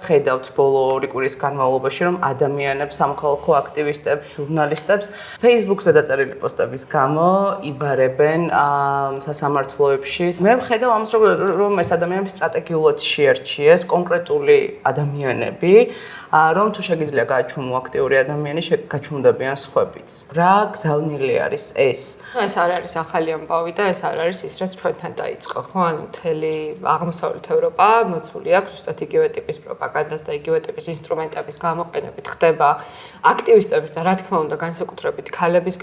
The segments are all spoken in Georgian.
ხედავთ ბოლო 2 კვირის განმავლობაში, რომ ადამიანებს, სამოქალაქო აქტივისტებს, ჟურნალისტებს Facebook-ზე დაწერილი პოსტების გამო იბარებენ სასამართლოებში. მე ვხედავ ამას, რომ ეს ადამიანები სტრატეგიულად შეარჩიეს კონკრეტული ადამიანები, რომ თუ შეგიძლია გააჩვენო აქტიური ადამიანი, გაჩვენდებიან სხვებიც. რა გზავნილი არის ეს? ეს არ არის ახალი ამბავი და ეს არ არის ის, რაც ჩვენთან დაიწყო, ხო? ანუ მთელი აღმოსავლეთ ევროპა მოცული აქვს ზუსტად იგივე ტიპის პროპაგანდას და იგივე ტიპის ინსტრუმენტების გამოყენებით ხდება აქტივისტების და რა თქმა უნდა განსაკუთრებით ქალების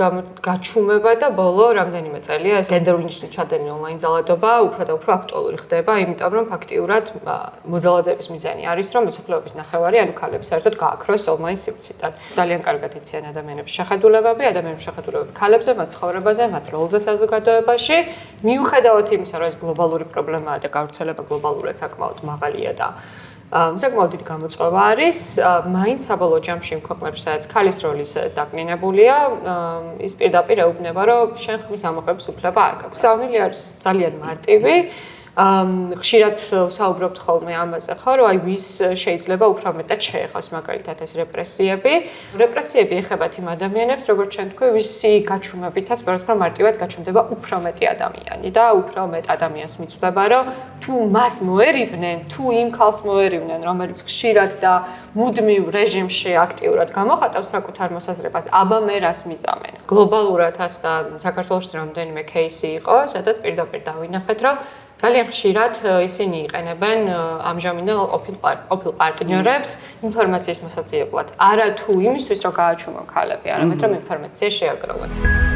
გაჩუმება და ბოლო რამდენიმე წელია ეს გენდერული ნიშნის ჩადენილი ონლაინ ძალადობა უფრო და უფრო აქტუალური ხდება, იმიტომ რომ ფაქტიურად მოძალადების მიზანი არის, რომ მოსახლეობის ნახევარი, ანუ ქალები საერთოდ გააქროს ონლაინ სივრციდან. ძალიან კარგად იციან ადამიანების შეხედულებები, ადამიანების შეხედულებები ქალებზე, მათ ცხოვრებაზე, მათ როლზე საზოგადოებაში, მიუხედავად იმისა, რომ ეს გლობალური პრობლემაა და გავრცელება გლობალურად საკმაოდ მაღალია და საკმაოდ დიდი გამოწვევა არის, მაინც საბოლოო ჯამში იმ ქვეყნებში, სადაც ქალის როლი ისე დაკნინებულია, ის პირდაპირ ეუბნება, რომ შენ ხმის ამოღების უფლება არ გაქვს. გზავნილი არის ძალიან მარტივი. ხშირად საუბრობთ ხოლმე ამაზე, ხო, რომ აი ვის შეიძლება უფრო მეტად შეეხოს მაგალითად ეს რეპრესიები. რეპრესიები ეხებათ იმ ადამიანებს, როგორც ჩვენ თქვი, ვისი გაჩვენებითაც, უფრო მარტივად გაჩვენდება უფრო მეტი ადამიანი და უფრო მეტ ადამიანს მიწვდება, რომ თუ მას მოერივნენ, თუ იმ ქალს მოერივნენ, რომელიც ხშირად და მუდმივ რეჟიმში აქტიურად გამოხატავს საკუთარ მოსაზრებას, აბა მე რას მიზამენ. გლობალურადაც და საქართველოში რამდენიმე кейსი იყო, სადაც პირდაპირ დავინახეთ, რომ ძალიან ხშირად ისინი იყენებენ ამჟამინდელ ყოფილ პარტნიორებს ინფორმაციის მოსაცილებლად. არა თუ იმისთვის, რომ გააჩუმონ ქალები, არამედ რომ ინფორმაცია შეაგროვონ.